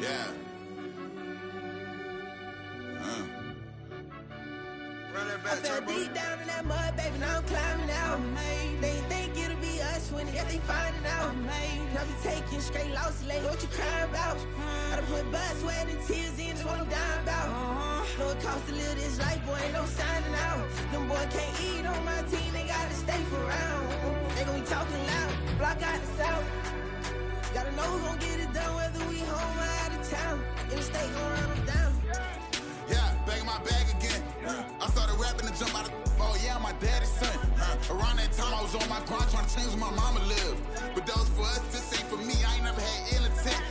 Yeah. Run that back, Turbo. Deep down in that mud, baby, now I'm climbing out. They think it'll be us when they finding out. I be taking straight losses, like what you crying about? I done put blood, sweat, and tears in, that's what I'm dying about. Know it costs to live this life, boy, ain't no signing out. Them boy can't eat on my team, they gotta stay for round. They gon' be talking loud, block out the south. Gotta know who gon' get it done, whether we home or out of town. In the state, gon' run them down. Yeah, back in my bag again. I started rapping to jump out of oh yeah, I'm my daddy's son. Around that time I was on my grind trying to change where my mama lived. But that was for us, this ain't for me. I ain't never had ill intent.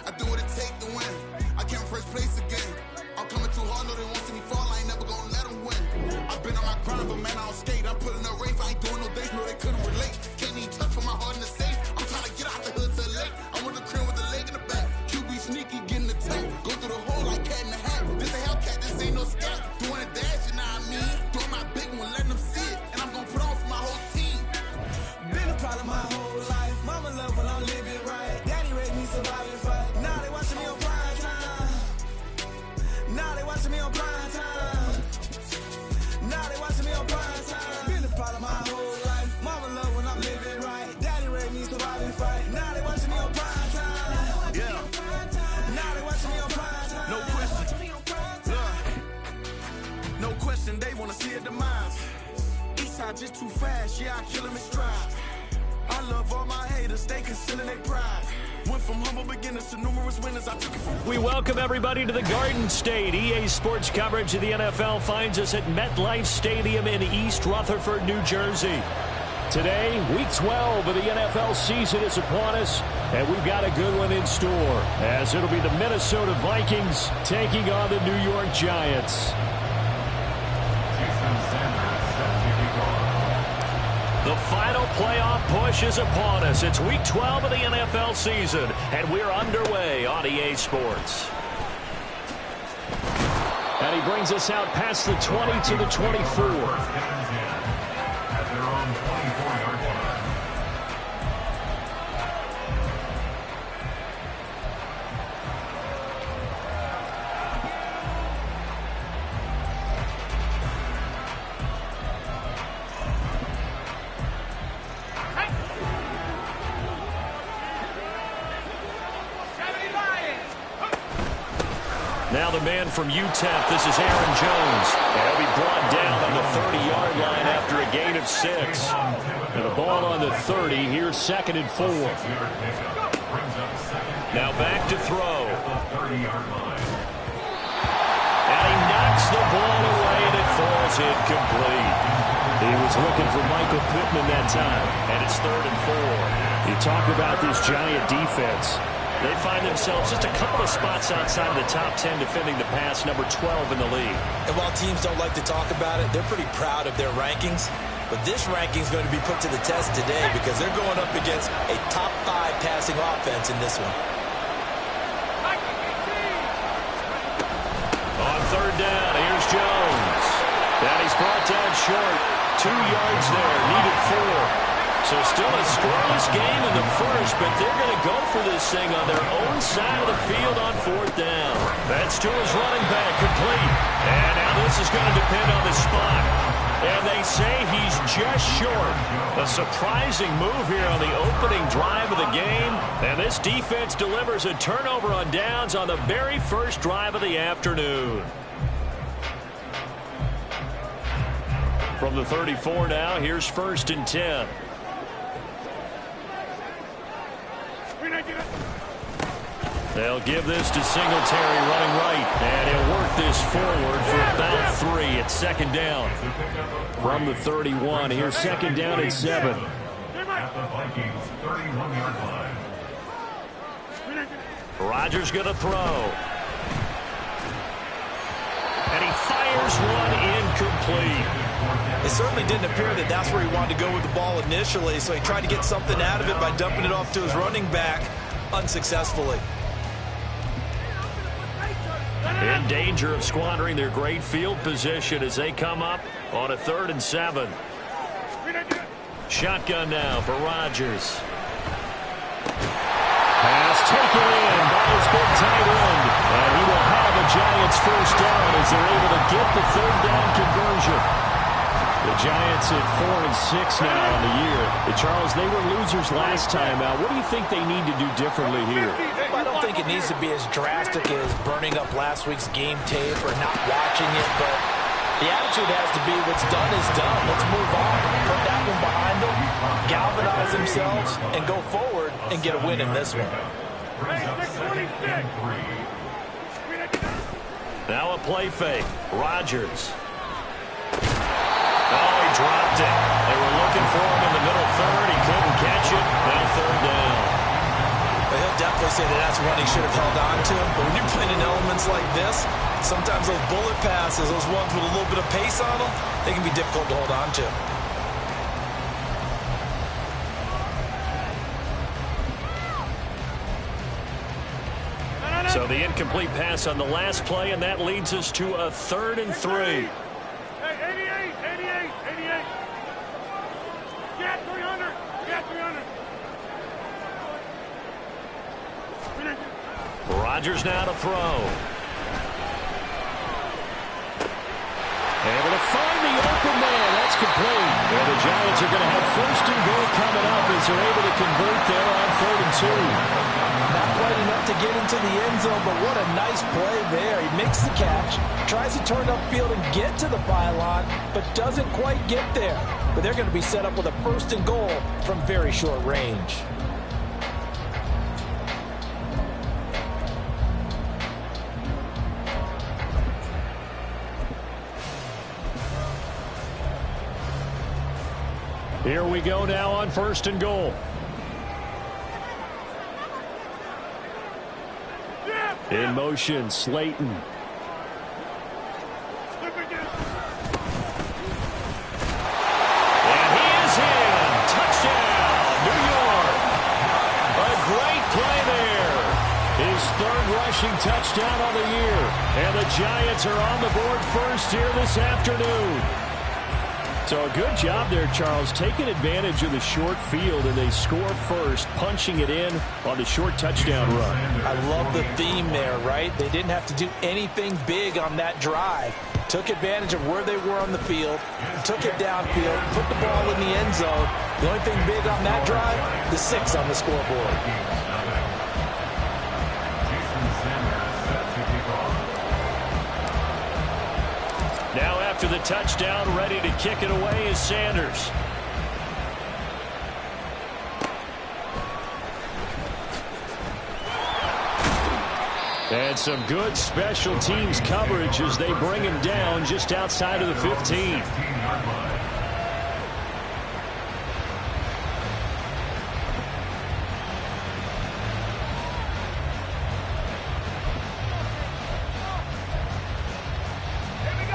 I do what it take to win. I came first place again. I'm coming too hard, know they want to see me fall. I ain't never gonna let them win. I've been on my grind, but man, I don't skate. I'm putting up race, I ain't doing no days, no they couldn't relate. Can't even touch for my heart in the safe. I'm trying to get out the hood to the lake. I want the crib with the leg in the back. QB sneaky, getting the tank. Go through the hole like cat in the hat. This a Hellcat, this ain't no scat. Doing a dash, you know what I mean? Doing my big one, letting them see it. And I'm gonna put on for my whole team. Been a problem my whole life. Mama love when I'm living right. Daddy raised me surviving fight. Now they watching me on prime time. Now they watching me on prime time. Now they watching me on prime time. Been a problem my whole life. Mama love when I'm living right. Daddy raised me surviving fight. Now they watching me on prime time. Yeah. Now they watching me on prime time. No question. No question, they wanna see a demise. Eastside just too fast, yeah, I kill him in stride. I love all my haters, they concealing their pride. Went from humble beginners to numerous winners, I took it from... We welcome everybody to the Garden State. EA Sports coverage of the NFL finds us at MetLife Stadium in East Rutherford, New Jersey. Today, Week 12 of the NFL season is upon us, and we've got a good one in store, as it'll be the Minnesota Vikings taking on the New York Giants. The final playoff push is upon us. It's Week 12 of the NFL season, and we're underway on EA Sports. And he brings us out past the 20 to the 24. Now the man from UTEP, this is Aaron Jones. And he'll be brought down on the 30-yard line after a gain of 6. And the ball on the 30, here's 2nd and 4. Now back to throw. And he knocks the ball away, and it falls incomplete. He was looking for Michael Pittman that time, and it's 3rd and 4. You talk about this Giant defense. They find themselves just a couple of spots outside of the top 10 defending the pass, number 12 in the league. And while teams don't like to talk about it, they're pretty proud of their rankings. But this ranking is going to be put to the test today because they're going up against a top 5 passing offense in this one. On 3rd down, here's Jones. And he's brought down short. 2 yards there, needed 4. So still a scoreless game in the first, but they're going to go for this thing on their own side of the field on 4th down. That's to his running back, complete. And now this is going to depend on the spot. And they say he's just short. A surprising move here on the opening drive of the game. And this defense delivers a turnover on downs on the very first drive of the afternoon. From the 34 now, here's 1st and 10. They'll give this to Singletary running right. And he'll work this forward for about 3 at 2nd down. From the 31, here's 2nd down and 7. Rodgers going to throw. And he fires one incomplete. It certainly didn't appear that that's where he wanted to go with the ball initially, so he tried to get something out of it by dumping it off to his running back unsuccessfully. In danger of squandering their great field position as they come up on a 3rd and 7. Shotgun now for Rodgers. Pass taken in by his big tight end. And he will have a Giants first down as they're able to get the third down conversion. The Giants at 4-6 now on the year. Charles, they were losers last time out. What do you think they need to do differently here? I don't think it needs to be as drastic as burning up last week's game tape or not watching it, but the attitude has to be what's done is done. Let's move on. Put that one behind them, galvanize themselves, and go forward and get a win in this one. Now a play fake. Rodgers. Oh, he dropped it. They were looking for him in the middle third. He couldn't catch it. Now third down. But he'll definitely say that that's one he should have held on to. But when you're playing in elements like this, sometimes those bullet passes, those ones with a little bit of pace on them, they can be difficult to hold on to. So the incomplete pass on the last play, and that leads us to a 3rd and 3. Rodgers now to throw. Able to find the open man. That's complete. And the Giants are going to have 1st and goal coming up as they're able to convert there on 3rd and 2. Not quite enough to get into the end zone, but what a nice play there. He makes the catch, tries to turn upfield and get to the pylon, but doesn't quite get there. But they're going to be set up with a 1st and goal from very short range. Here we go now on 1st and goal. In motion, Slayton. And he is in. Touchdown, New York. A great play there. His 3rd rushing touchdown on the year. And the Giants are on the board first here this afternoon. So a good job there, Charles, taking advantage of the short field, and they score first, punching it in on the short touchdown run. I love the theme there, right? They didn't have to do anything big on that drive. Took advantage of where they were on the field, took it downfield, put the ball in the end zone. The only thing big on that drive, the 6 on the scoreboard. Now after the touchdown, ready to kick it away is Sanders. And some good special teams coverage as they bring him down just outside of the 15.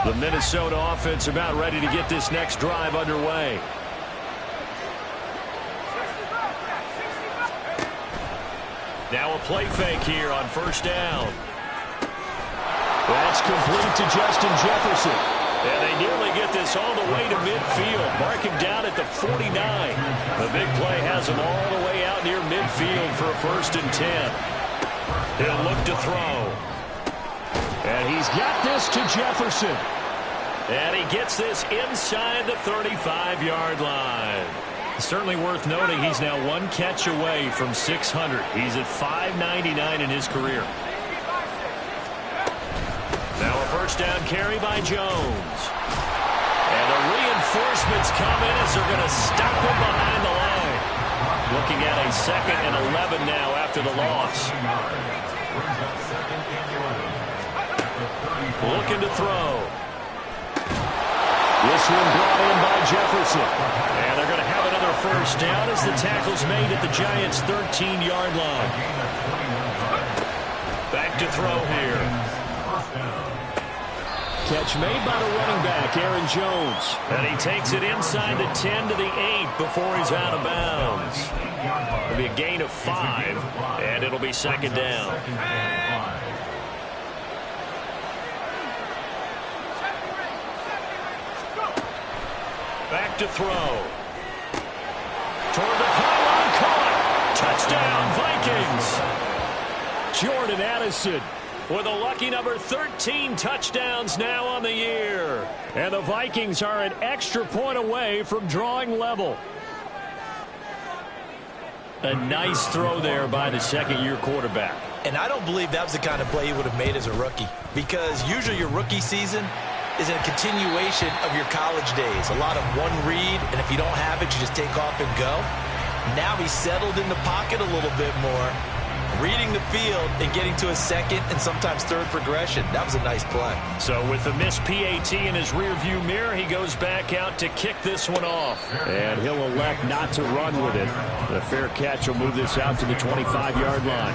The Minnesota offense about ready to get this next drive underway. Now a play fake here on 1st down. That's complete to Justin Jefferson. And they nearly get this all the way to midfield. Mark him down at the 49. The big play has him all the way out near midfield for a 1st and 10. He'll look to throw. And he's got this to Jefferson. And he gets this inside the 35-yard line. Certainly worth noting he's now 1 catch away from 600. He's at 599 in his career. Now a 1st down carry by Jones. And the reinforcements come in as they're going to stop him behind the line. Looking at a 2nd and 11 now after the loss. Looking to throw. This one brought in by Jefferson. And they're going to have another 1st down as the tackle's made at the Giants' 13-yard line. Back to throw here. Catch made by the running back, Aaron Jones. And he takes it inside the 10 to the 8 before he's out of bounds. It'll be a gain of 5, and it'll be 2nd down. Back to throw. Toward the pylon, caught. Touchdown, Vikings. Jordan Addison with a lucky number 13 touchdowns now on the year. And the Vikings are an extra point away from drawing level. A nice throw there by the second-year quarterback. And I don't believe that was the kind of play he would have made as a rookie, because usually your rookie season is a continuation of your college days. A lot of one read, and if you don't have it, you just take off and go. Now he's settled in the pocket a little bit more, reading the field and getting to a second and sometimes third progression. That was a nice play. So with the missed PAT in his rearview mirror, he goes back out to kick this one off. And he'll elect not to run with it. The fair catch will move this out to the 25-yard line.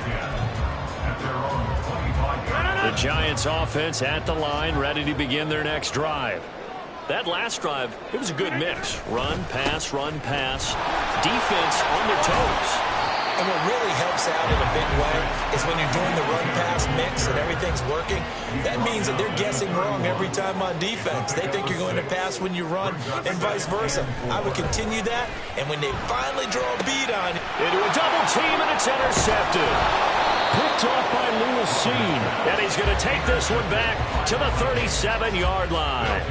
The Giants offense at the line, ready to begin their next drive. That last drive, it was a good mix. Run, pass, defense on their toes. And what really helps out in a big way is when you're doing the run-pass mix and everything's working, that means that they're guessing wrong every time on defense. They think you're going to pass when you run and vice versa. I would continue that, and when they finally draw a beat on it, into a double team, and it's intercepted. Picked off by Lewis Seen, and he's going to take this one back to the 37-yard line.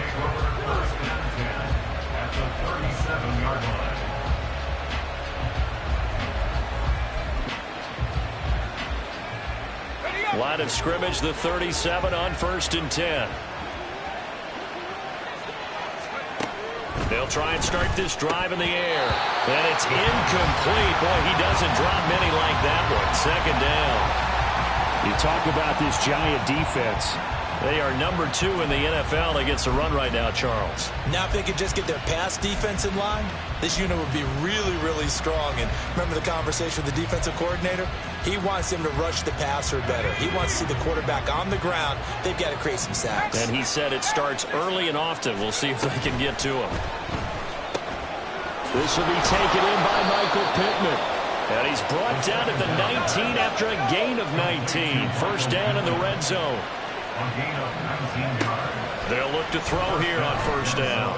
Line of scrimmage, the 37 on 1st and 10. They'll try and start this drive in the air. And it's incomplete. Boy, he doesn't drop many like that one. Second down. You talk about this Giant defense. They are number 2 in the NFL against the run right now, Charles. Now if they could just get their pass defense in line, this unit would be really, really strong. And remember the conversation with the defensive coordinator? He wants them to rush the passer better. He wants to see the quarterback on the ground. They've got to create some sacks. And he said it starts early and often. We'll see if they can get to him. This will be taken in by Michael Pittman. And he's brought down at the 19 after a gain of 19. First down in the red zone. They'll look to throw here on first down.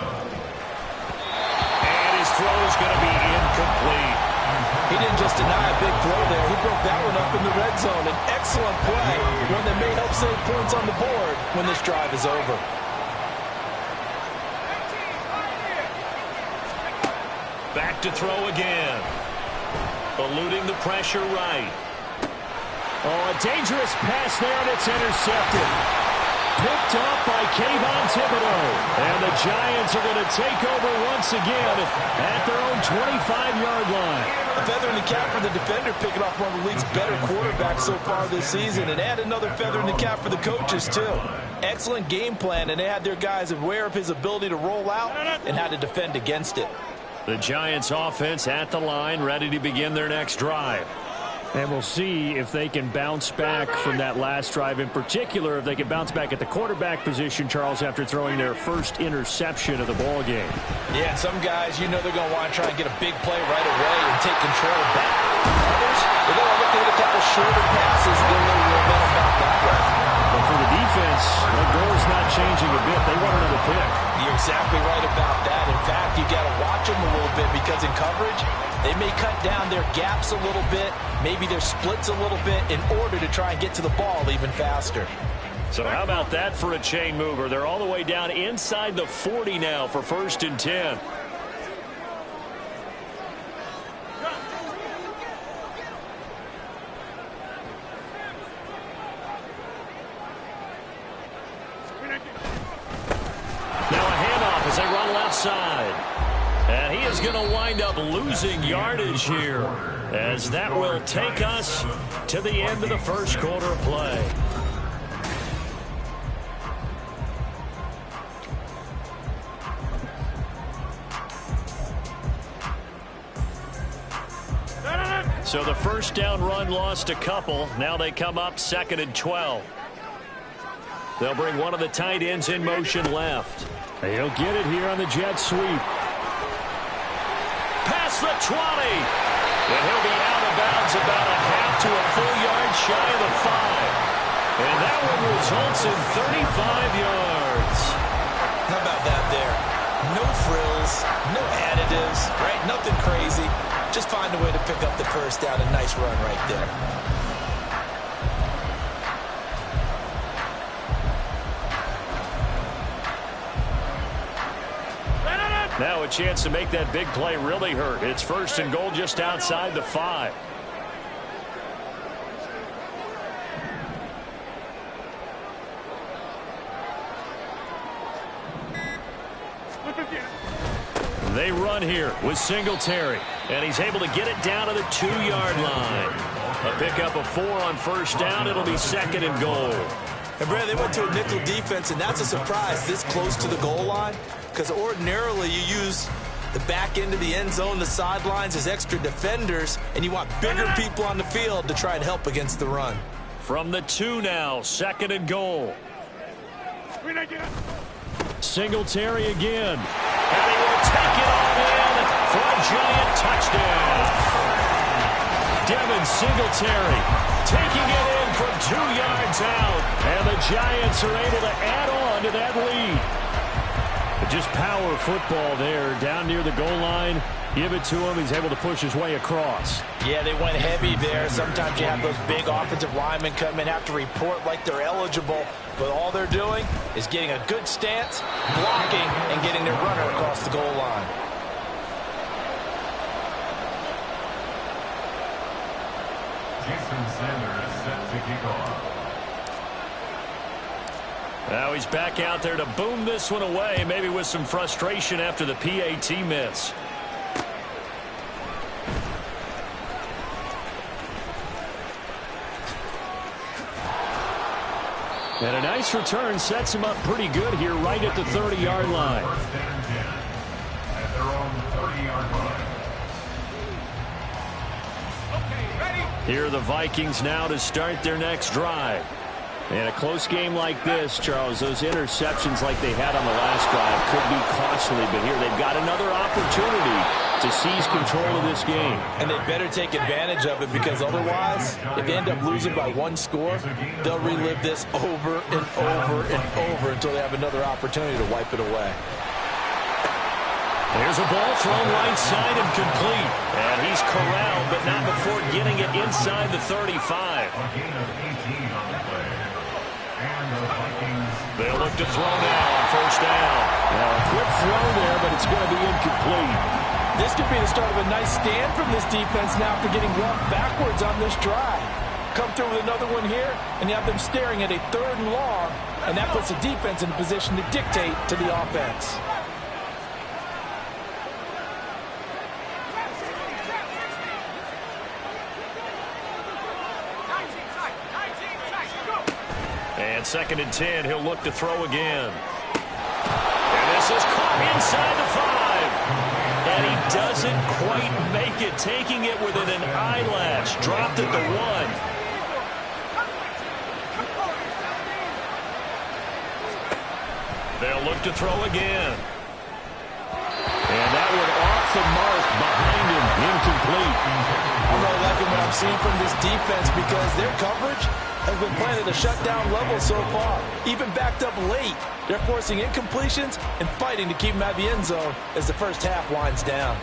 And his throw is going to be incomplete. He didn't just deny a big throw there. He broke that one up in the red zone. An excellent play, one that may help save points on the board when this drive is over. Back to throw again. Eluding the pressure right. Oh, a dangerous pass there, and it's intercepted. Picked up by Kayvon Thibodeau. And the Giants are going to take over once again at their own 25-yard line. A feather in the cap for the defender, picking off one of the league's better quarterbacks so far this season. And add another feather in the cap for the coaches, too. Excellent game plan, and they had their guys aware of his ability to roll out and how to defend against it. The Giants offense at the line, ready to begin their next drive. And we'll see if they can bounce back from that last drive. In particular, if they can bounce back at the quarterback position, Charles, after throwing their first interception of the ball game. Yeah, and some guys, you know they're going to want to try and get a big play right away and take control back. Others, they're going to look to hit a couple shorter passes and get a little momentum back that way. But for the defense, their goal is not changing a bit. They want another pick. You're exactly right about that. In fact, you got to watch them a little bit because in coverage, they may cut down their gaps a little bit, maybe their splits a little bit in order to try and get to the ball even faster. So how about that for a chain mover? They're all the way down inside the 40 now for 1st and 10. Now a handoff as they run left side. And he is going to wind up losing yardage here, as that will take us to the end of the first quarter of play. So the first down run lost a couple. Now they come up 2nd and 12. They'll bring one of the tight ends in motion left. He'll get it here on the jet sweep. Past the 20. And he'll be out of bounds about a half to a full yard shy of the 5. And that one results in 35 yards. How about that there? No frills, no additives, right? Nothing crazy. Just find a way to pick up the first down. A nice run right there. Now a chance to make that big play really hurt. It's 1st and goal just outside the 5. They run here with Singletary, and he's able to get it down to the 2-yard line. A pickup of 4 on 1st down. It'll be 2nd and goal. And Brad, they went to a nickel defense, and that's a surprise this close to the goal line, because ordinarily you use the back end of the end zone, the sidelines as extra defenders, and you want bigger people on the field to try and help against the run. From the 2 now, 2nd and goal. Singletary again. And he will take it all in for a giant touchdown. Devin Singletary taking it in from 2 yards out. And the Giants are able to add on to that lead. But just power football there down near the goal line. Give it to him. He's able to push his way across. Yeah, they went heavy there. Sometimes you have those big offensive linemen come in, have to report like they're eligible. But all they're doing is getting a good stance, blocking, and getting their runner across the goal line. Jason Sanders set to kick off. Now he's back out there to boom this one away, maybe with some frustration after the PAT miss. And a nice return sets him up pretty good here right at the 30-yard line. 1st and 10 at their own 30-yard line. Here are the Vikings now to start their next drive. In a close game like this, Charles, those interceptions like they had on the last drive could be costly. But here they've got another opportunity to seize control of this game. And they better take advantage of it, because otherwise, if they end up losing by 1 score, they'll relive this over and over and over until they have another opportunity to wipe it away. There's a ball thrown right side and complete. And he's corralled, but not before getting it inside the 35. A gain of 18 on the play. And the Vikings. They'll look to throw now on 1st down. Now a quick throw there, but it's going to be incomplete. This could be the start of a nice stand from this defense now after getting roughed backwards on this drive. Come through with another one here, and you have them staring at a 3rd and long, and that puts the defense in a position to dictate to the offense. And 2nd and 10, he'll look to throw again. And this is caught inside the 5. And he doesn't quite make it, taking it within an eyelash. Dropped at the 1. They'll look to throw again. And that one off the mark behind him, incomplete. I'm really liking what I'm seeing from this defense, because their coverage has been playing at a shutdown level so far. Even backed up late, they're forcing incompletions and fighting to keep them out of the end zone as the first half winds down.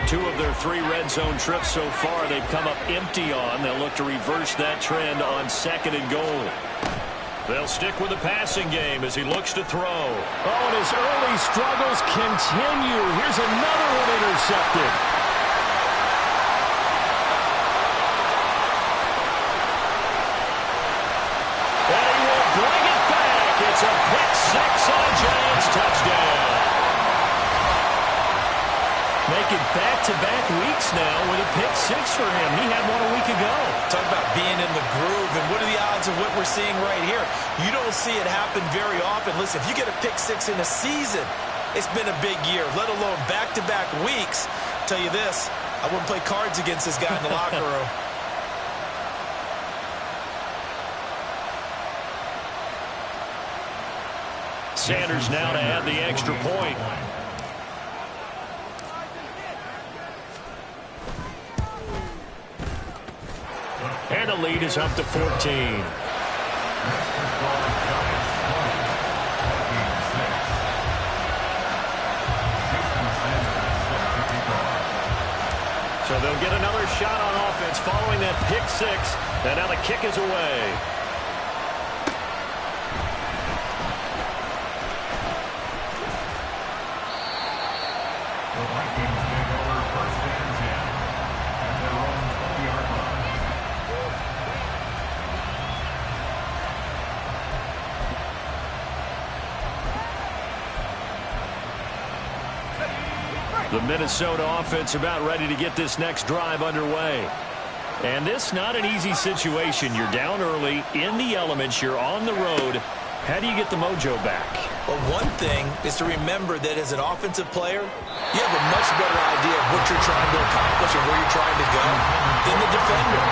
Two of their 3 red zone trips so far they've come up empty on. They'll look to reverse that trend on 2nd and goal. They'll stick with the passing game as he looks to throw. Oh, and his early struggles continue. Here's another one intercepted. And he will bring it back. It's a pick 6 on a Giants touchdown. Making back-to-back weeks now with a pick 6 for him. He had one a week ago. Talk about being in the groove, and what are the odds of what we're seeing right here? You don't see it happen very often. Listen, if you get a pick 6 in a season, it's been a big year, let alone back-to-back weeks. I'll tell you this, I wouldn't play cards against this guy in the locker room. Sanders now to add the extra point. And the lead is up to 14. So they'll get another shot on offense following that pick 6. And now the kick is away. The Vikings take over first and 10 at their own 20-yard line. The Minnesota offense about ready to get this next drive underway. And this not an easy situation. You're down early, in the elements, you're on the road. How do you get the mojo back? Well, one thing is to remember that as an offensive player, you have a much better idea of what you're trying to accomplish and where you're trying to go than the defender.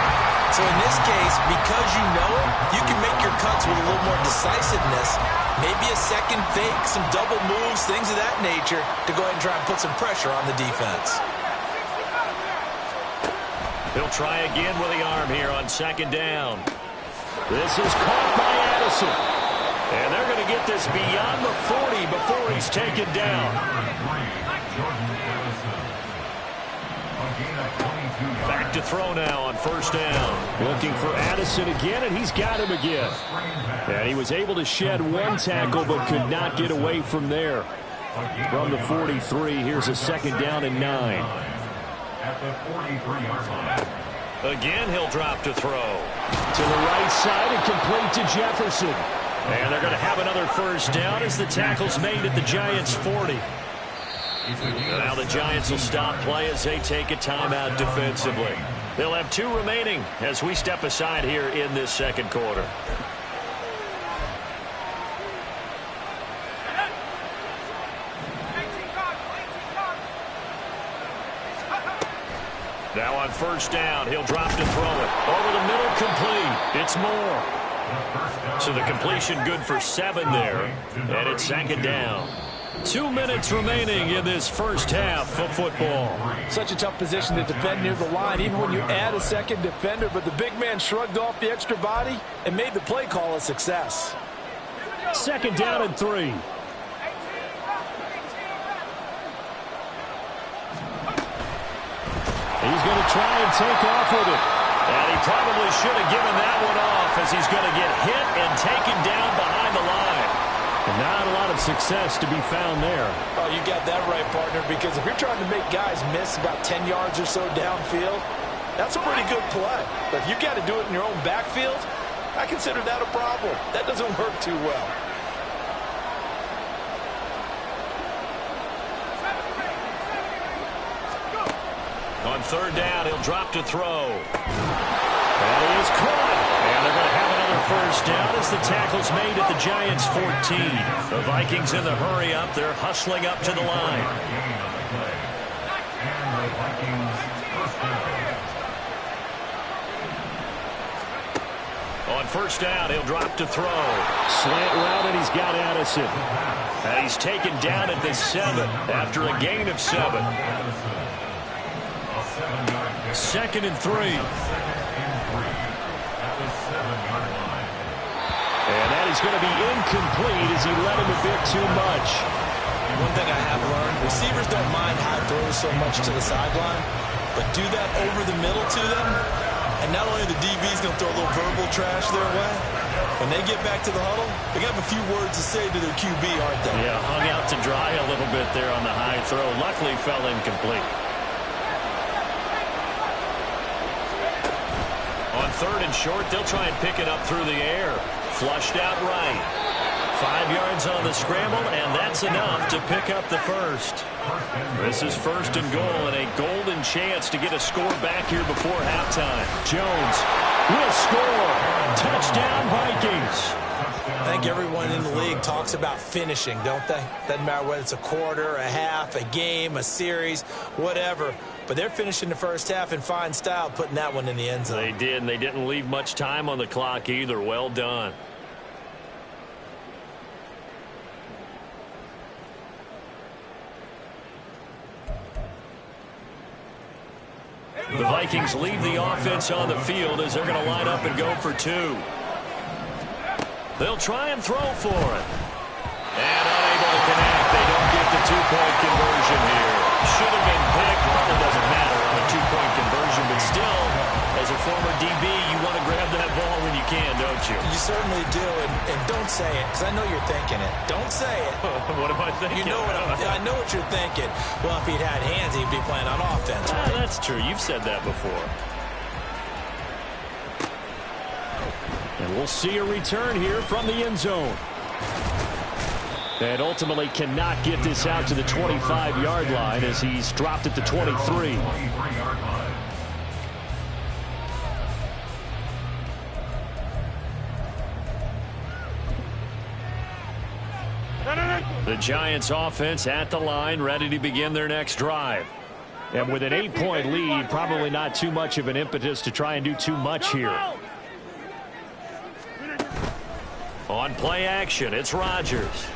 So in this case, because you know it, you can make your cuts with a little more decisiveness. Maybe a second fake, some double moves, things of that nature to go ahead and try and put some pressure on the defense. He'll try again with the arm here on second down. This is caught by Addison. And they're going to get this beyond the 40 before he's taken down. Back to throw now on first down. Looking for Addison again, and he's got him again. And he was able to shed one tackle but could not get away from there. From the 43, here's a second down and 9. At the 43-yard line. Again, he'll drop to throw. To the right side and complete to Jefferson. And they're going to have another first down as the tackle's made at the Giants' 40. Now the Giants will stop play as they take a timeout defensively. They'll have 2 remaining as we step aside here in this second quarter. Now on first down, he'll drop to throw it. Over the middle, complete. It's Moore. So the completion good for 7 there. And it's second down. 2 minutes remaining in this first half of football. Such a tough position to defend near the line, even when you add a second defender. But the big man shrugged off the extra body and made the play call a success. Second down and 3. He's going to try and take off with it. And he probably should have given that one off as he's going to get hit and taken down behind the line. And not a lot of success to be found there. Oh, you got that right, partner, because if you're trying to make guys miss about 10 yards or so downfield, that's a pretty good play. But if you got to do it in your own backfield, I consider that a problem. That doesn't work too well. On third down, he'll drop to throw. And he is caught. And they're going to have another first down as the tackle's made at the Giants' 14. The Vikings in the hurry up. They're hustling up to the line. On first down, he'll drop to throw. Slant route, and he's got Addison. And he's taken down at the 7 after a gain of 7. Second and 3. And that is going to be incomplete as he let him a bit too much. One thing I have learned, receivers don't mind high throws so much to the sideline, but do that over the middle to them, and not only the DB's going to throw a little verbal trash their way, when they get back to the huddle, they have a few words to say to their QB, aren't they? Yeah, hung out to dry a little bit there on the high throw. Luckily fell incomplete. On third and short, they'll try and pick it up through the air. Flushed out right. 5 yards on the scramble, and that's enough to pick up the first. This is first and goal, and a golden chance to get a score back here before halftime. Jones will score. Touchdown, Vikings. I think everyone in the league talks about finishing, don't they? Doesn't matter whether it's a quarter, a half, a game, a series, whatever. But they're finishing the first half in fine style, putting that one in the end zone. They did, and they didn't leave much time on the clock either. Well done. The Vikings leave the offense on the field as they're going to line up and go for 2. They'll try and throw for it. And unable to connect. They don't get the 2-point conversion here. Should have been picked. Probably doesn't matter on a 2-point conversion, but still, as a former DB, you want to grab that ball when you can, don't you? You certainly do, and And don't say it, because I know you're thinking it. Don't say it. What am I thinking? You know I know what you're thinking. Well, if he'd had hands, he'd be playing on offense. Right? That's true. You've said that before. And we'll see a return here from the end zone. And ultimately cannot get this out to the 25-yard line as he's dropped at the 23. The Giants offense at the line, ready to begin their next drive. And with an 8-point lead, probably not too much of an impetus to try and do too much here. On play action, it's Rodgers.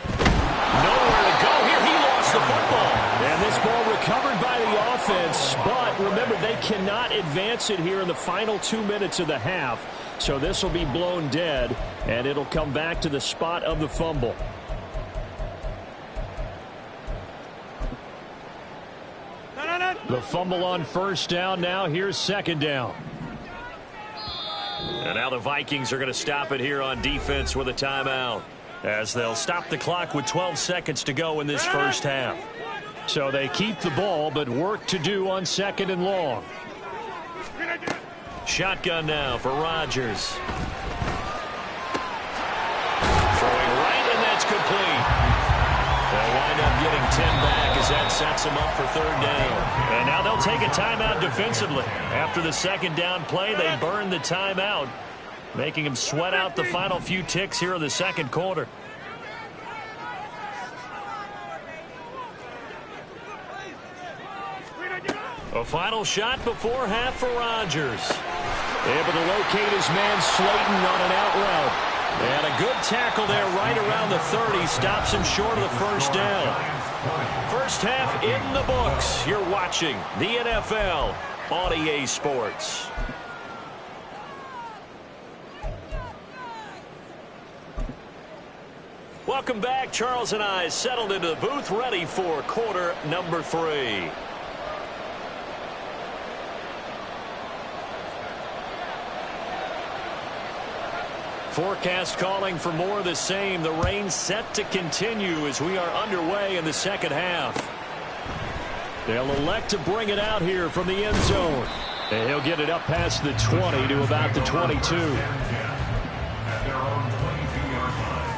Nowhere to go here. He lost the football. And this ball recovered by the offense. But remember, they cannot advance it here in the final 2 minutes of the half. So this will be blown dead, and it'll come back to the spot of the fumble. The fumble on first down. Now here's second down. And now the Vikings are going to stop it here on defense with a timeout, as they'll stop the clock with 12 seconds to go in this first half. So they keep the ball, but work to do on second and long. Shotgun now for Rodgers. Throwing right, and that's complete. They'll wind up getting 10 back as that sets them up for third down. And now they'll take a timeout defensively. After the second down play, they burn the timeout, making them sweat out the final few ticks here in the second quarter. A final shot before half for Rodgers. Able to locate his man Slayton on an out route. And a good tackle there right around the 30. Stops him short of the first down. First half in the books. You're watching the NFL on EA Sports. Welcome back. Charles and I settled into the booth, ready for quarter number 3. Forecast calling for more of the same. The rain set to continue as we are underway in the second half. They'll elect to bring it out here from the end zone. And he'll get it up past the 20 to about the 22. At their own 22-yard line.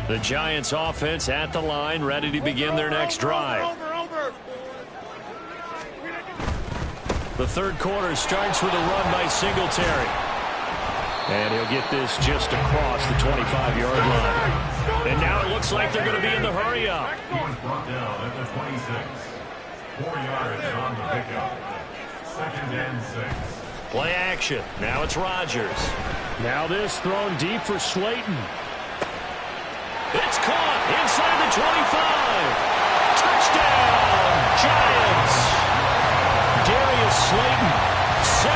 The Giants offense at the line, ready to begin their next drive. The third quarter starts with a run by Singletary. And he'll get this just across the 25-yard line. And now it looks like they're going to be in the hurry up. He was brought down at the 26. 4 yards on the pickup. Second and 6. Play action. Now it's Rodgers. Now this thrown deep for Slayton. It's caught inside the 25. Touchdown, Giants. Darius Slayton, 74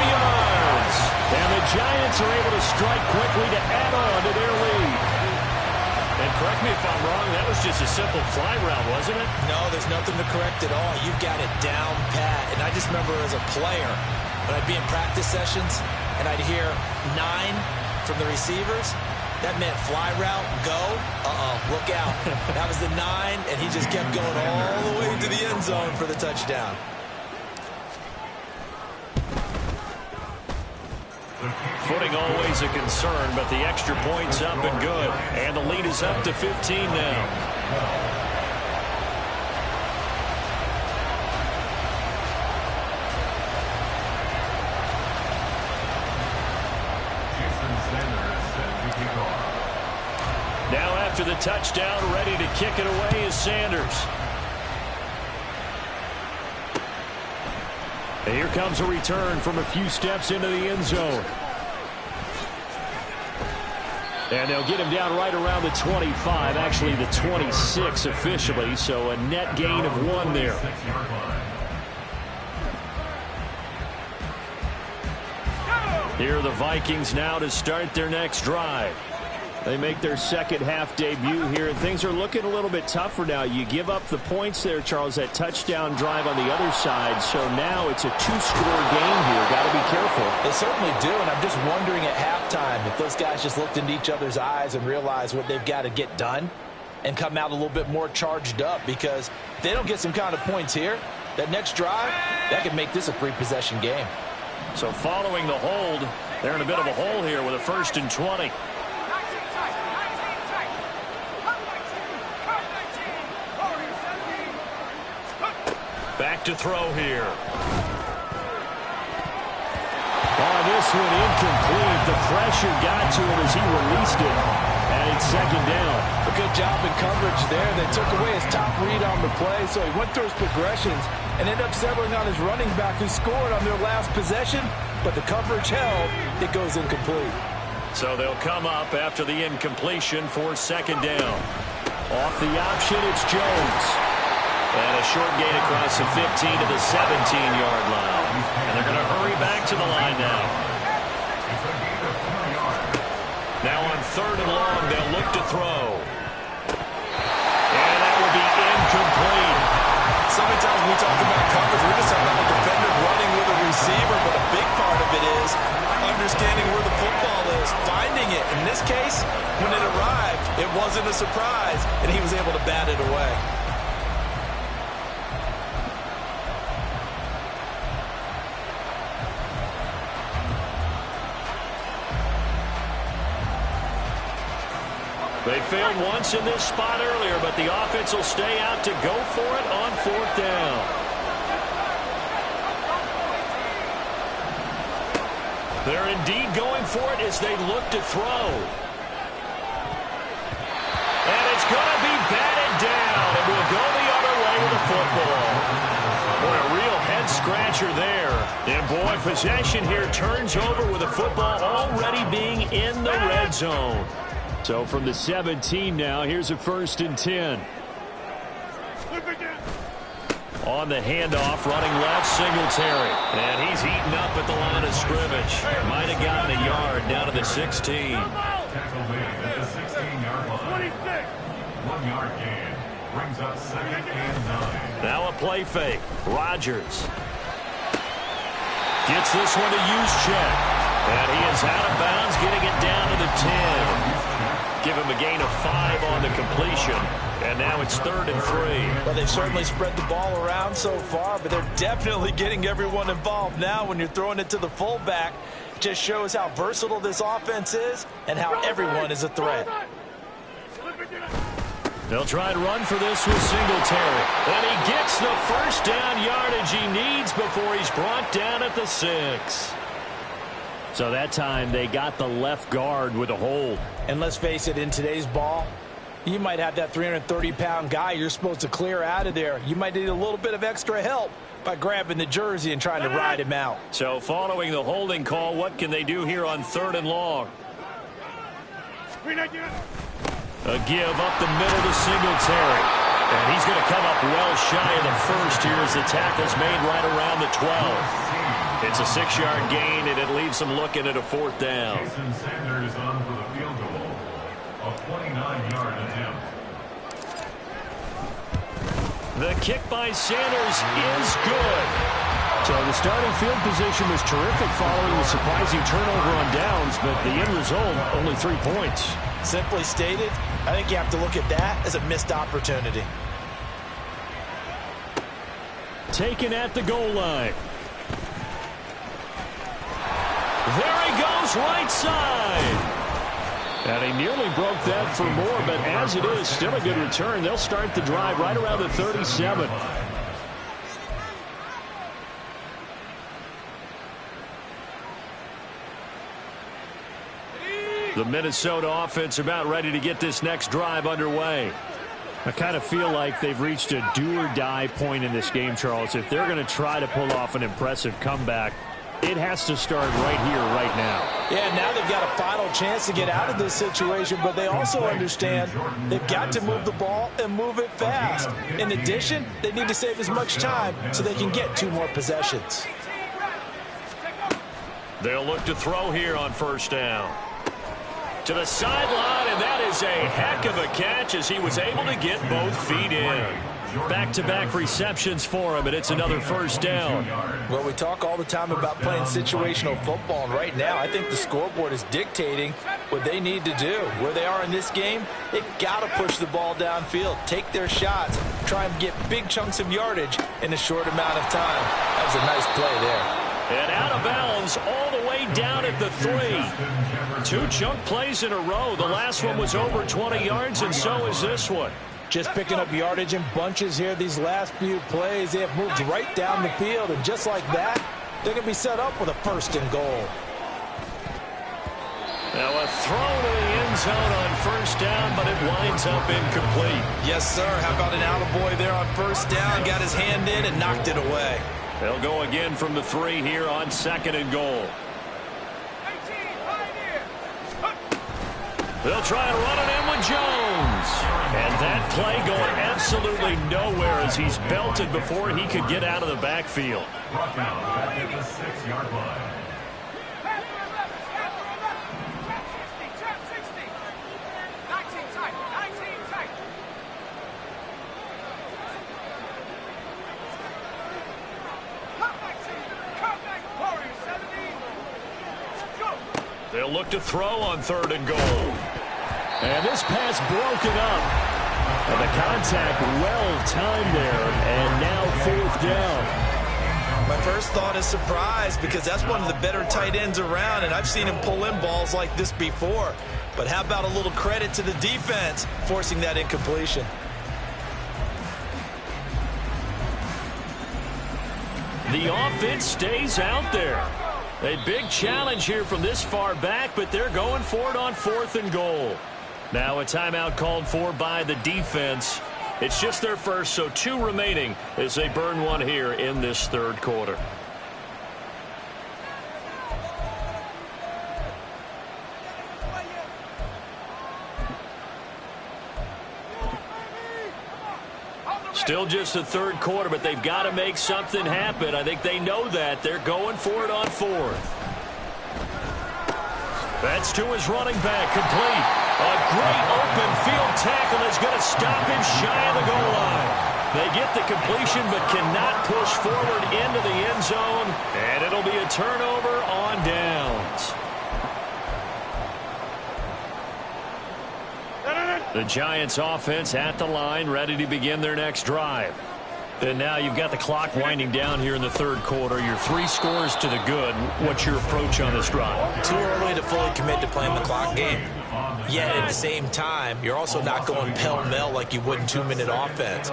yards. And the Giants are able to strike quickly to add on to their lead. And correct me if I'm wrong, that was just a simple fly route, wasn't it? No, there's nothing to correct at all. You've got it down pat. And I just remember as a player, when I'd be in practice sessions and I'd hear 9 from the receivers, that meant fly route, go, look out. That was the 9, and he just kept going all the way to the end zone for the touchdown. Footing always a concern, but the extra point's up and good. And the lead is up to 15 now. Now after the touchdown, ready to kick it away is Sanders. And here comes a return from a few steps into the end zone. And they'll get him down right around the 25, actually the 26 officially, so a net gain of 1 there. Here are the Vikings now to start their next drive. They make their second half debut here, and things are looking a little bit tougher now. You give up the points there, Charles, that touchdown drive on the other side. So now it's a two-score game here. Got to be careful. They certainly do, and I'm just wondering at halftime if those guys just looked into each other's eyes and realized what they've got to get done and come out a little bit more charged up, because if they don't get some kind of points here, that next drive, that could make this a three-possession game. So following the hold, they're in a bit of a hole here with a 1st and 20. Back to throw here. On this one, incomplete. The pressure got to him as he released it, and it's 2nd down. A good job in coverage there. They took away his top read on the play, so he went through his progressions and ended up settling on his running back who scored on their last possession, but the coverage held. It goes incomplete. So they'll come up after the incompletion for 2nd down. Off the option, it's Jones. And a short gain across the 15 to the 17-yard line. And they're going to hurry back to the line now. Now on 3rd and long, they'll look to throw. And that will be incomplete. So many times we talk about coverage, we're just talking about a defender running with a receiver, but a big part of it is understanding where the football is, finding it. In this case, when it arrived, it wasn't a surprise, and he was able to bat it away. They failed once in this spot earlier, but the offense will stay out to go for it on 4th down. They're indeed going for it as they look to throw. And it's going to be batted down. It will go the other way with the football. Boy, a real head-scratcher there. And, boy, possession here turns over with the football already being in the red zone. So from the 17 now, here's a 1st and 10. On the handoff, running left, Singletary. And he's eaten up at the line of scrimmage. Might have gotten a yard down to the 16. Tackled in at the 16-yard line. 1-yard gain. Brings up 2nd and 9. Now a play fake. Rodgers gets this one to Juszczyk. And he is out of bounds, getting it down to the 10. Give him a gain of 5 on the completion. And now it's 3rd and 3. Well, they've certainly spread the ball around so far, but they're definitely getting everyone involved now when you're throwing it to the fullback. It just shows how versatile this offense is and how everyone is a threat. They'll try and run for this with Singletary. And he gets the 1st down yardage he needs before he's brought down at the 6. So that time they got the left guard with a hold. And let's face it, in today's ball, you might have that 330-pound guy you're supposed to clear out of there. You might need a little bit of extra help by grabbing the jersey and trying to ride him out. So following the holding call, what can they do here on 3rd and long? A give up the middle to Singletary. And he's going to come up well shy of the 1st here as the tackle's made right around the 12. It's a 6-yard gain, and it leaves them looking at a 4th down. Jason Sanders on for the field goal. A 29-yard attempt. The kick by Sanders is good. So the starting field position was terrific following the surprising turnover on downs, but the end result, only 3 points. Simply stated, I think you have to look at that as a missed opportunity. Taken at the goal line. There he goes, right side. And he nearly broke that for more, but as it is, still a good return. They'll start the drive right around the 37. The Minnesota offense about ready to get this next drive underway. I kind of feel like they've reached a do-or-die point in this game, Charles. If they're going to try to pull off an impressive comeback, it has to start right here, right now. Yeah, now they've got a final chance to get out of this situation, but they also understand they've got to move the ball and move it fast. In addition, they need to save as much time so they can get 2 more possessions. They'll look to throw here on first down. To the sideline, and that is a heck of a catch as he was able to get both feet in. Back-to-back receptions for him, and it's another first down. Well, we talk all the time about playing situational football, and right now I think the scoreboard is dictating what they need to do. Where they are in this game, they've got to push the ball downfield, take their shots, try and get big chunks of yardage in a short amount of time. That was a nice play there. And out of bounds all the way down at the 3. 2 chunk plays in a row. The last one was over 20 yards, and so is this one. Just picking up yardage in bunches here these last few plays. They have moved right down the field, and just like that, they're going to be set up with a first and goal. Now a throw to the end zone on first down, but it winds up incomplete. Yes, sir. How about an attaboy there on first down? Got his hand in and knocked it away. They'll go again from the 3 here on second and goal. They'll try and run it in with Jones. And that play going absolutely nowhere as he's belted before he could get out of the backfield. Brought down back at the 6-yard line. They'll look to throw on third and goal. And this pass broken up. And the contact well timed there. And now fourth down. My first thought is surprise because that's one of the better tight ends around, and I've seen him pull in balls like this before. But how about a little credit to the defense forcing that incompletion? The offense stays out there. A big challenge here from this far back, but they're going for it on fourth and goal. Now a timeout called for by the defense. It's just their first, so 2 remaining as they burn one here in this third quarter. Still just the third quarter, but they've got to make something happen. I think they know that. They're going for it on fourth. That's to his running back, complete. A great open field tackle is going to stop him shy of the goal line. They get the completion but cannot push forward into the end zone, and it'll be a turnover on downs. The Giants offense at the line, ready to begin their next drive. And now you've got the clock winding down here in the third quarter. Your 3 scores to the good. What's your approach on this drive? Too early to fully commit to playing the clock game. Yet at the same time, you're also not going pell-mell like you would in 2-minute offense.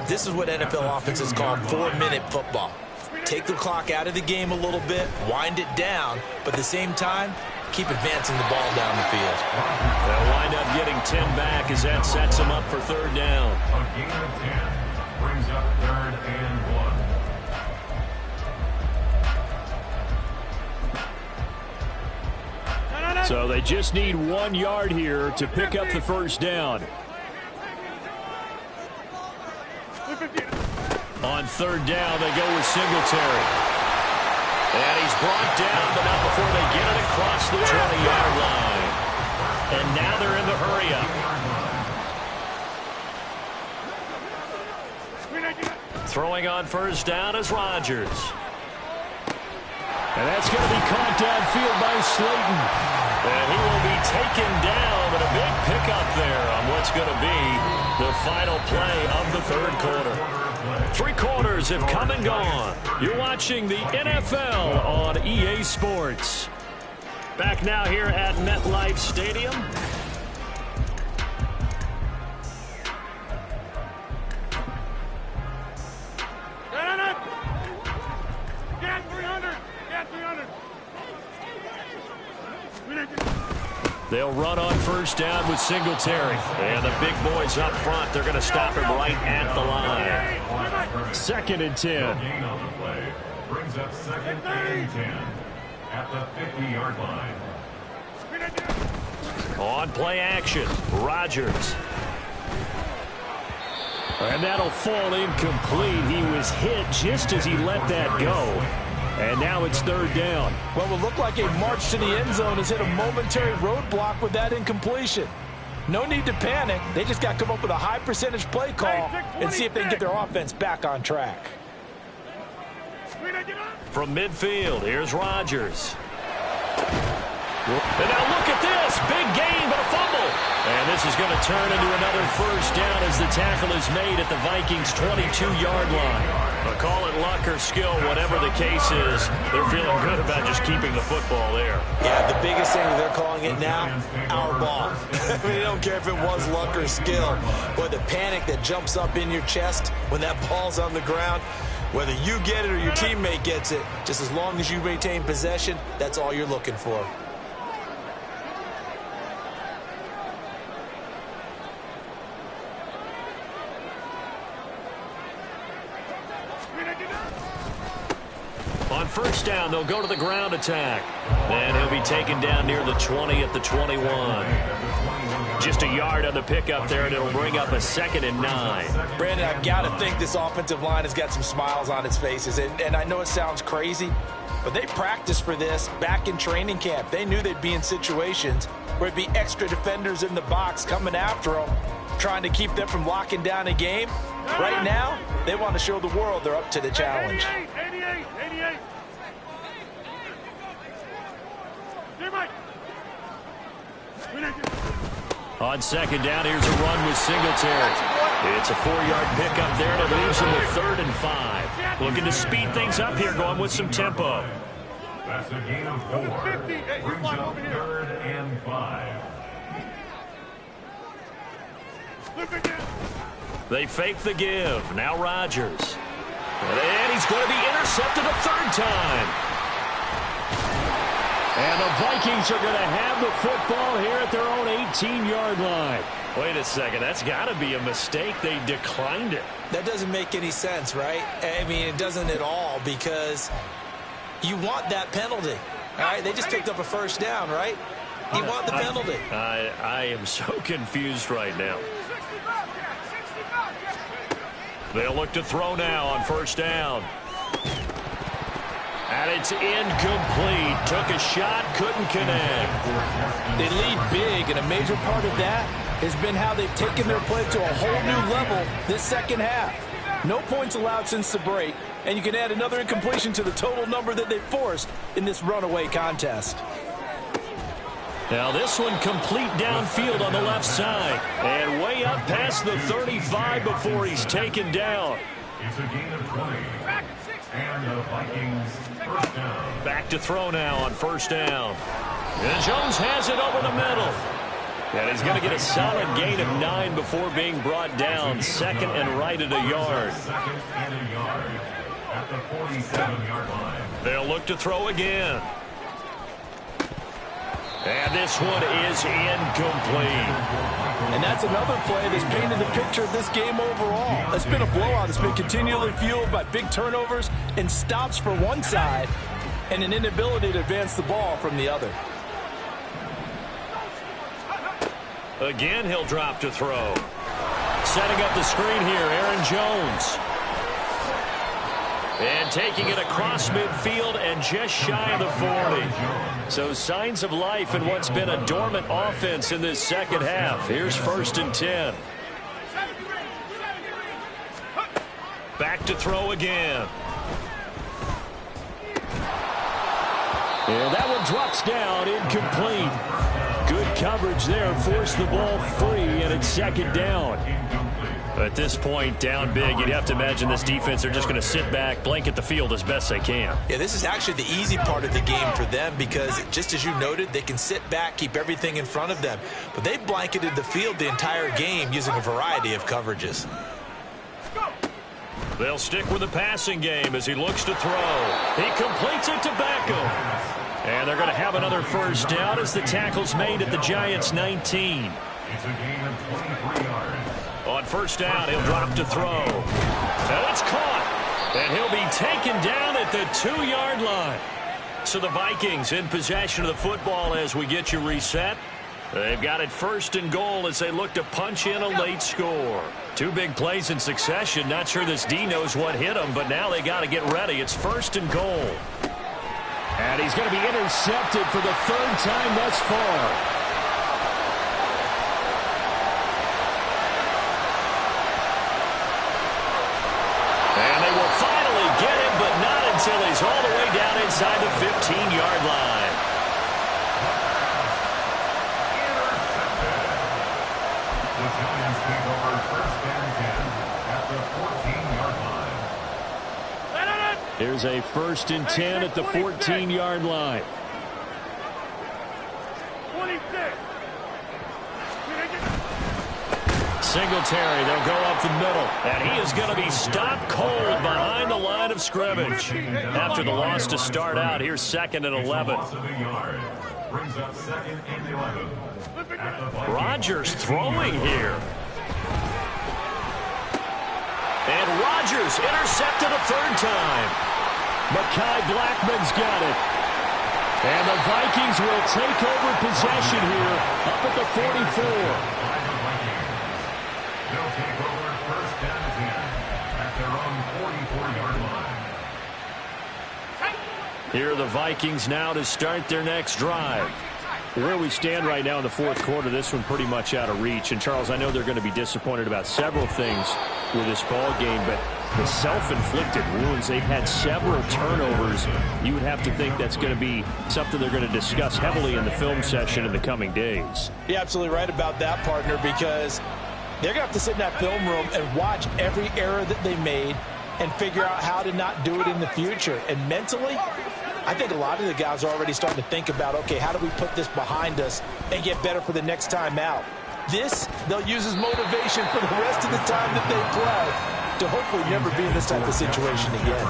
This is what NFL offenses call 4-minute football. Take the clock out of the game a little bit, wind it down, but at the same time, keep advancing the ball down the field. They'll wind up getting 10 back as that sets them up for third down. A gain of 10 brings up third and 1. So they just need 1 yard here to pick up the first down. On third down, they go with Singletary. And he's brought down, but not before they get it across the 20-yard line. And now they're in the hurry-up. Throwing on first down is Rodgers. And that's going to be caught downfield by Slayton. And he will be taken down, but a big pickup there on what's going to be the final play of the third quarter. 3 quarters have come and gone. You're watching the NFL on EA Sports. Back now here at MetLife Stadium. They'll run on first down with Singletary. And the big boys up front, they're going to stop him right at the line. 2nd and 10. Gain on the play brings up 2nd and 10 at the 50-yard line. On play action, Rodgers. And that'll fall incomplete. He was hit just as he let that go. And now it's third down. Well, it will look like a march to the end zone has hit a momentary roadblock with that incompletion. No need to panic. They just got to come up with a high percentage play call and see if they can get their offense back on track. From midfield, here's Rodgers. And now look at this. Big gain, but a fumble. And this is going to turn into another first down as the tackle is made at the Vikings' 22-yard line. But call it luck or skill, whatever the case is, they're feeling good about just keeping the football there. Yeah, the biggest thing that they're calling it now, our ball. I mean, they don't care if it was luck or skill. Boy, the panic that jumps up in your chest when that ball's on the ground, whether you get it or your teammate gets it, just as long as you maintain possession, that's all you're looking for. On first down, they'll go to the ground attack. And he'll be taken down near the 20 at the 21. Just a yard on the pickup there, and it'll bring up a 2nd and 9. Brandon, I've got to think this offensive line has got some smiles on its faces. And I know it sounds crazy, but they practiced for this back in training camp. They knew they'd be in situations where it'd be extra defenders in the box coming after them, trying to keep them from locking down a game. Right now, they want to show the world they're up to the challenge. 88. On second down, here's a run with Singletary. It's a 4-yard pickup there, and it leaves him with 3rd and 5. Looking to speed things up here, going with some tempo. That's a gain of 4. Brings up 3rd and 5. They fake the give. Now Rodgers. And he's going to be intercepted a 3rd time. And the Vikings are going to have the football here at their own 18-yard line. Wait a second. That's got to be a mistake. They declined it. That doesn't make any sense, right? I mean, it doesn't at all, because you want that penalty. All right, they just picked up a first down, right? You want the penalty. I am so confused right now. They'll look to throw now on first down. And it's incomplete. Took a shot, couldn't connect. They lead big, and a major part of that has been how they've taken their play to a whole new level this second half. No points allowed since the break, and you can add another incompletion to the total number that they forced in this runaway contest. Now this one complete downfield on the left side. And way up past the 35 before he's taken down. It's a gain of 20. And the Vikings first down. Back to throw now on first down. And Jones has it over the middle. And he's going to get a solid gain of 9 before being brought down. 2nd and right at a yard. 2nd and a yard at the 47-yard line. They'll look to throw again. And this one is incomplete. And that's another play that's painted the picture of this game overall. It's been a blowout. It's been continually fueled by big turnovers and stops for one side and an inability to advance the ball from the other. Again, he'll drop to throw. Setting up the screen here, Aaron Jones. And taking it across midfield and just shy of the 40. So signs of life in what's been a dormant offense in this second half. Here's 1st and 10. Back to throw again. And that one drops down, incomplete. Good coverage there, forced the ball free, and it's 2nd down. At this point, down big, you'd have to imagine this defense, they're just going to sit back, blanket the field as best they can. Yeah, this is actually the easy part of the game for them because, just as you noted, they can sit back, keep everything in front of them. But they've blanketed the field the entire game using a variety of coverages. They'll stick with the passing game as he looks to throw. He completes it to Beckham. And they're going to have another first down as the tackle's made at the Giants' 19. It's a gain of 23 yards. On first down, he'll drop to throw. And it's caught. And he'll be taken down at the 2-yard line. So the Vikings in possession of the football as we get you reset. They've got it 1st and goal as they look to punch in a late score. 2 big plays in succession. Not sure this D knows what hit them, but now they got to get ready. It's 1st and goal. And he's going to be intercepted for the third time thus far. And they will finally get him, but not until he's all the way down inside the 15-yard line. The Giants take over first and 10 at the 14-yard line. Here's a first and 10 at the 14-yard line. 26. Singletary, they'll go up the middle. And he is going to be stopped cold behind the line of scrimmage. After the loss to start out, here's 2nd and 11. Brings up 2nd and 11. Rodgers throwing here. And Rodgers intercepted a third time. Mekhi Blackman's got it. And the Vikings will take over possession here up at the 44. They'll take over first and 10 at their own 44-yard line. Here are the Vikings now to start their next drive. Where we stand right now in the fourth quarter, this one pretty much out of reach. And, Charles, I know they're going to be disappointed about several things with this ball game, but the self-inflicted wounds, they've had several turnovers. You would have to think that's going to be something they're going to discuss heavily in the film session in the coming days. You're absolutely right about that, partner, because they're going to have to sit in that film room and watch every error that they made and figure out how to not do it in the future. And mentally, I think a lot of the guys are already starting to think about, okay, how do we put this behind us and get better for the next time out? This, they'll use as motivation for the rest of the time that they play to hopefully never be in this type of situation again.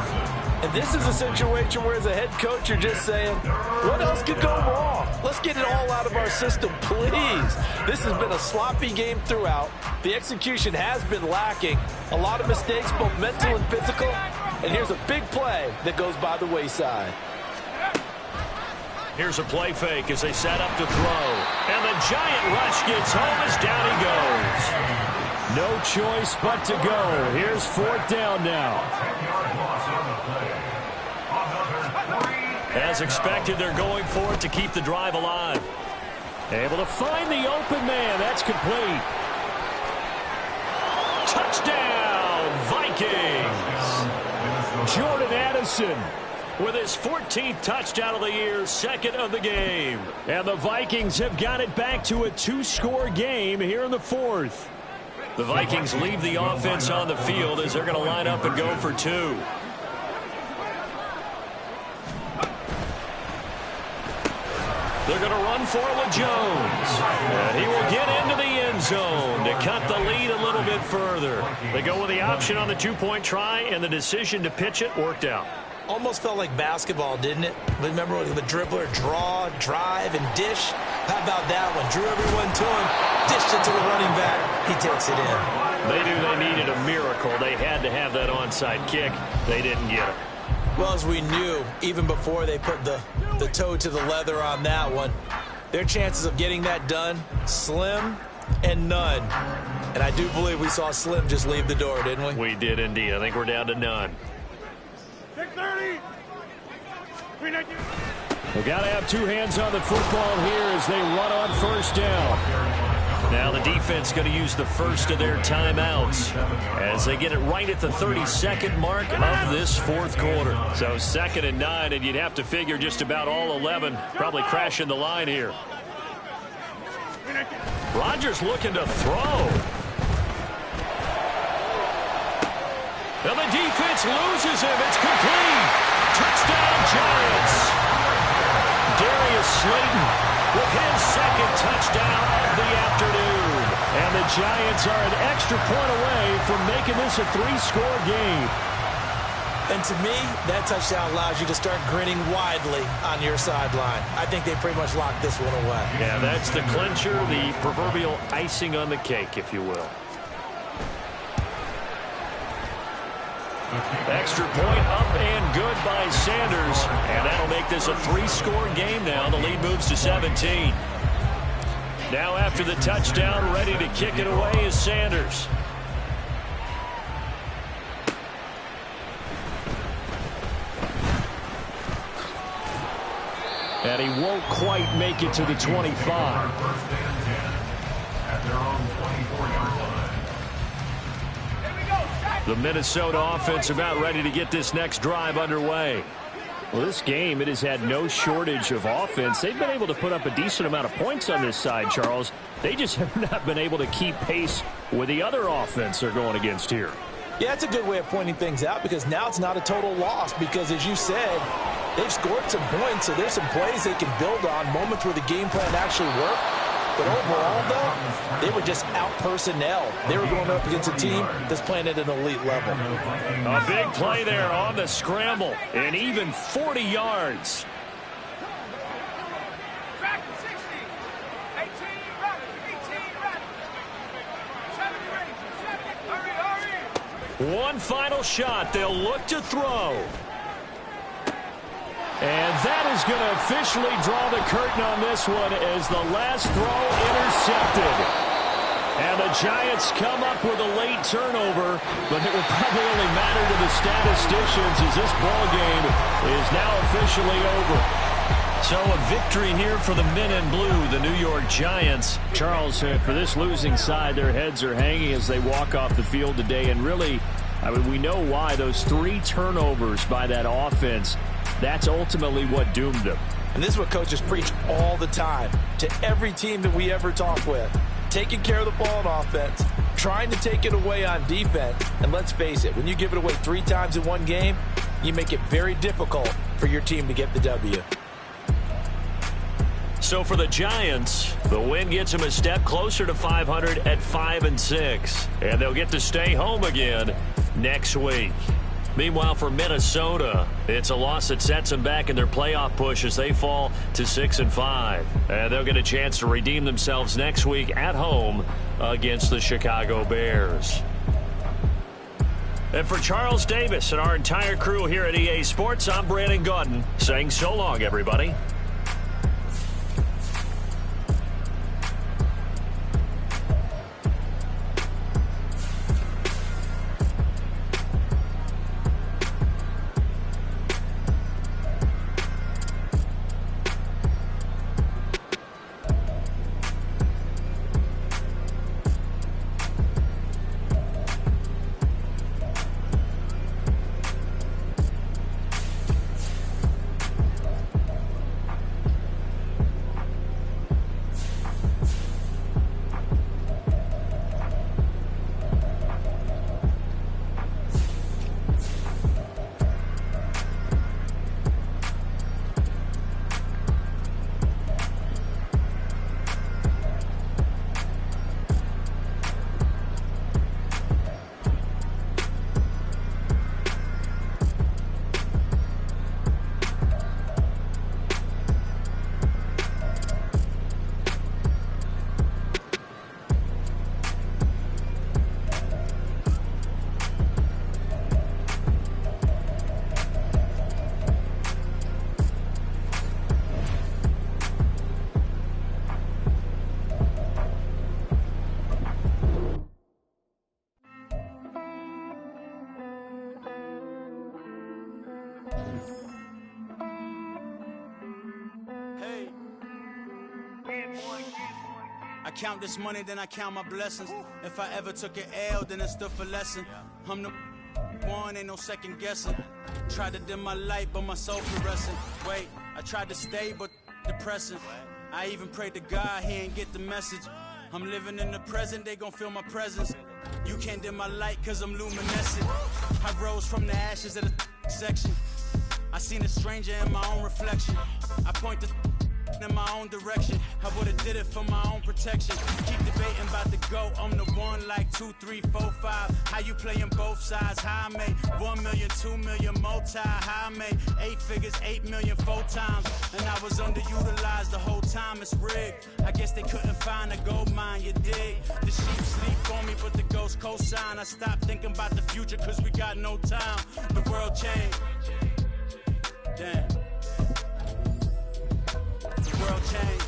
And this is a situation where, as a head coach, you're just saying, what else could go wrong? Let's get it all out of our system, please. This has been a sloppy game throughout. The execution has been lacking. A lot of mistakes, both mental and physical. And here's a big play that goes by the wayside. Here's a play fake as they set up to throw. And the giant rush gets home as down he goes. No choice but to go. Here's 4th down now. As expected, they're going for it to keep the drive alive. Able to find the open man. That's complete. Touchdown, Vikings. Jordan Addison with his 14th touchdown of the year, 2nd of the game. And the Vikings have got it back to a 2-score game here in the 4th. The Vikings leave the offense on the field as they're going to line up and go for 2. They're going to run for it with Jones. And he will get into the end zone to cut the lead a little bit further. They go with the option on the 2-point try, and the decision to pitch it worked out. Almost felt like basketball, didn't it? Remember with the dribbler, draw, drive, and dish? How about that one? Drew everyone to him, dished it to the running back. He takes it in. They knew they needed a miracle. They had to have that onside kick. They didn't get it. Well, as we knew, even before they put the toe to the leather on that one, their chances of getting that done, slim and none. And I do believe we saw Slim just leave the door, didn't we? We did indeed. I think we're down to none. 6:30. We've got to have 2 hands on the football here as they run on 1st down. Now the defense going to use the first of their timeouts as they get it right at the 32nd mark of this 4th quarter. So 2nd and 9, and you'd have to figure just about all 11 probably crashing the line here. Rodgers looking to throw. And the defense loses him. It's complete. Touchdown, Giants. Darius Slayton with his 2nd touchdown of the afternoon. And the Giants are an extra point away from making this a 3-score game. And to me, that touchdown allows you to start grinning widely on your sideline. I think they pretty much locked this one away. Yeah, that's the clincher, the proverbial icing on the cake, if you will. Extra point up and good by Sanders. And that'll make this a 3-score game now. The lead moves to 17. Now after the touchdown, ready to kick it away is Sanders. And he won't quite make it to the 25. First and 10 at their own 24-yard line. The Minnesota offense about ready to get this next drive underway. Well, this game, it has had no shortage of offense. They've been able to put up a decent amount of points on this side, Charles. They just have not been able to keep pace with the other offense they're going against here. Yeah, that's a good way of pointing things out, because now it's not a total loss, because as you said, they've scored some points, so there's some plays they can build on, moments where the game plan actually worked. But overall, though, they were just out-personnel. They were going up against a team that's playing at an elite level. A big play there on the scramble, and even 40 yards. One final shot. They'll look to throw. And that is going to officially draw the curtain on this one as the last throw intercepted. And the Giants come up with a late turnover, but it will probably only matter to the statisticians as this ball game is now officially over. So a victory here for the men in blue, the New York Giants. Charles, for this losing side, their heads are hanging as they walk off the field today. And really, I mean, we know why. Those 3 turnovers by that offense, that's ultimately what doomed them. And this is what coaches preach all the time to every team that we ever talk with. Taking care of the ball on offense, trying to take it away on defense. And let's face it, when you give it away 3 times in one game, you make it very difficult for your team to get the W. So for the Giants, the win gets them a step closer to 500 at 5-6. And they'll get to stay home again next week. Meanwhile, for Minnesota, it's a loss that sets them back in their playoff push as they fall to 6-5. And they'll get a chance to redeem themselves next week at home against the Chicago Bears. And for Charles Davis and our entire crew here at EA Sports, I'm Brandon Gaudin saying so long, everybody. I count this money, then I count my blessings. If I ever took an L, then it stood for lesson. I'm the one, ain't no second guessing. Tried to dim my light, but my soul fluorescent. Wait, I tried to stay, but depressing. I even prayed to God, he ain't get the message. I'm living in the present, they gon' feel my presence. You can't dim my light, cause I'm luminescent. I rose from the ashes of the section. I seen a stranger in my own reflection. I point the in my own direction. I would've did it for my own protection. Keep debating about the GOAT. I'm the one like 2, 3, 4, 5. How you playing both sides? How I made 1 million, 2 million, multi. How I made 8 figures, 8 million, 4 times. And I was underutilized the whole time. It's rigged. I guess they couldn't find a gold mine, you dig? The sheep sleep on me, but the ghost cosign. I stopped thinking about the future, cause we got no time. The world changed. Damn. The world changed.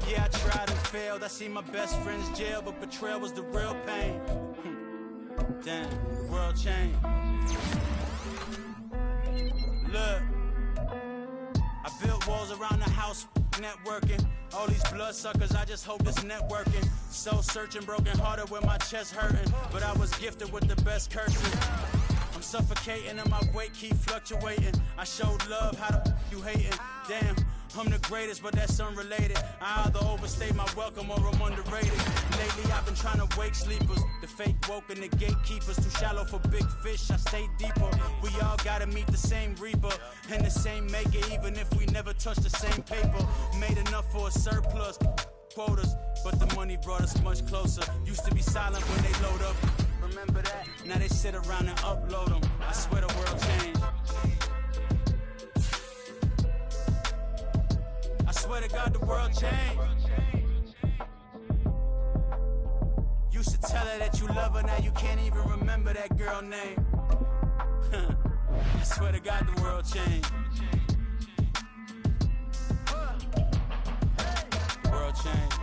Yeah, I tried and failed. I see my best friends jail, but betrayal was the real pain. Damn, the world changed. Look, I built walls around the house, networking. All these bloodsuckers, I just hope this networking. Soul searching, broken hearted with my chest hurting. But I was gifted with the best curses. I'm suffocating and my weight keep fluctuating. I showed love, how the you hating? Damn, I'm the greatest, but that's unrelated. I either overstay my welcome or I'm underrated. Lately I've been trying to wake sleepers. The fake woke and the gatekeepers. Too shallow for big fish, I stay deeper. We all gotta meet the same reaper and the same maker, even if we never touch the same paper. Made enough for a surplus quotas, but the money brought us much closer. Used to be silent when they load up. Remember that? Now they sit around and upload them. I swear the world changed. I swear to God the world changed. Used to tell her that you love her, now you can't even remember that girl name. I swear to God the world changed. The world changed.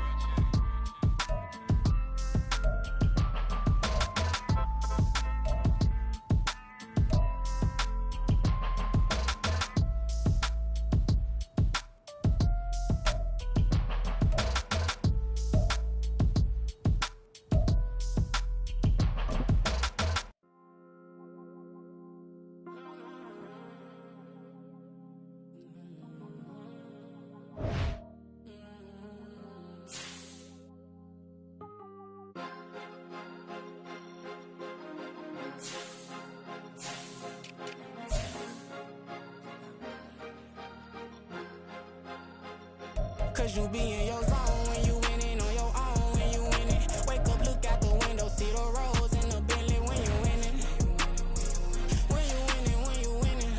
Cause you be in your zone when you winning on your own when you winning. Wake up, look out the window, see the rose in the Bentley when you winning. When you winning, when you winning.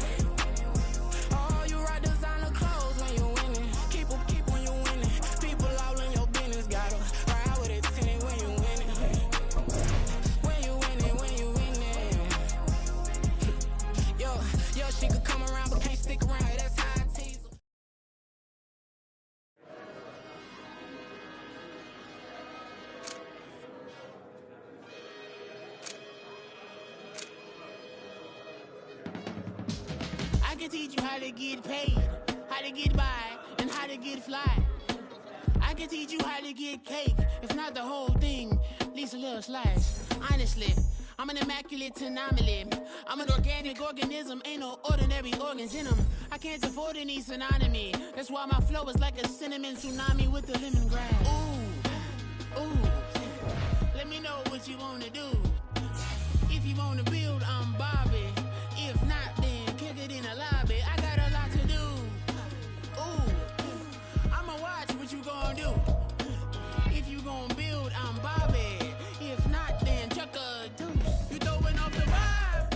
Oh, you rock designer clothes when you winning. Keep when you winning. People all in your business, gotta ride with it tinted when you winning. When you winning, when you winning. Yo, she could come around but can't stick around. That's how I tease her. I can teach you how to get paid, how to get by, and how to get fly. I can teach you how to get cake, if not the whole thing, at least a little slice. Honestly, I'm an immaculate anomaly. I'm an organic organism, ain't no ordinary organs in them. I can't afford any synonymy. That's why my flow is like a cinnamon tsunami with the lemongrass. Ooh, let me know what you wanna do. If you wanna build, I'm Bobby. If not, then kick it in the lobby. I got a lot to do. Ooh, I'ma watch what you gon' do. If you gon' build, I'm Bobby. If not, then chuck a deuce. You throwing off the vibe,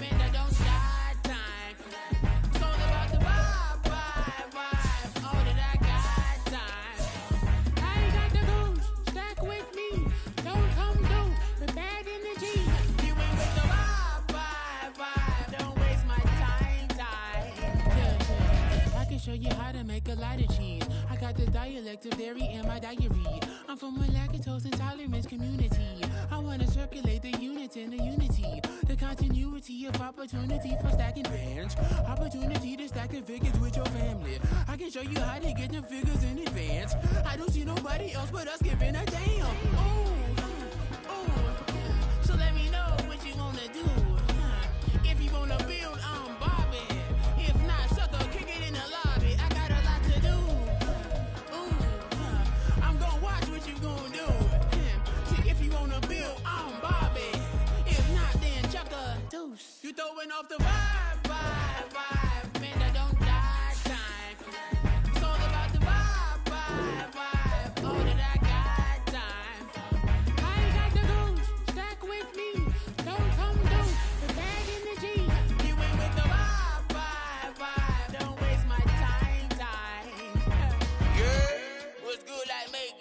man, I don't start time. It's all about the vibe, all that I got time. I ain't got the goose, stack with me. Don't come through with bad energy. You ain't with the vibe, don't waste my time. Yeah. I can show you how to make a lot of cheese. I got the dialect of dairy in my diary. I'm from a lactose intolerance community. I wanna circulate the units in the unity. The continuity of opportunity for stacking bands. Opportunity to stack the figures with your family. I can show you how to get the figures in advance. I don't see nobody else but us giving a damn. Ooh. So let me know what you wanna do. If you wanna build, I'm Bobby. If not, sucker, kick it in the lobby. I got a lot to do. I'm gonna watch what you gonna do. See, if you wanna build, I'm Bobby. If not, then chuck a deuce. You throwing off the vibe, man.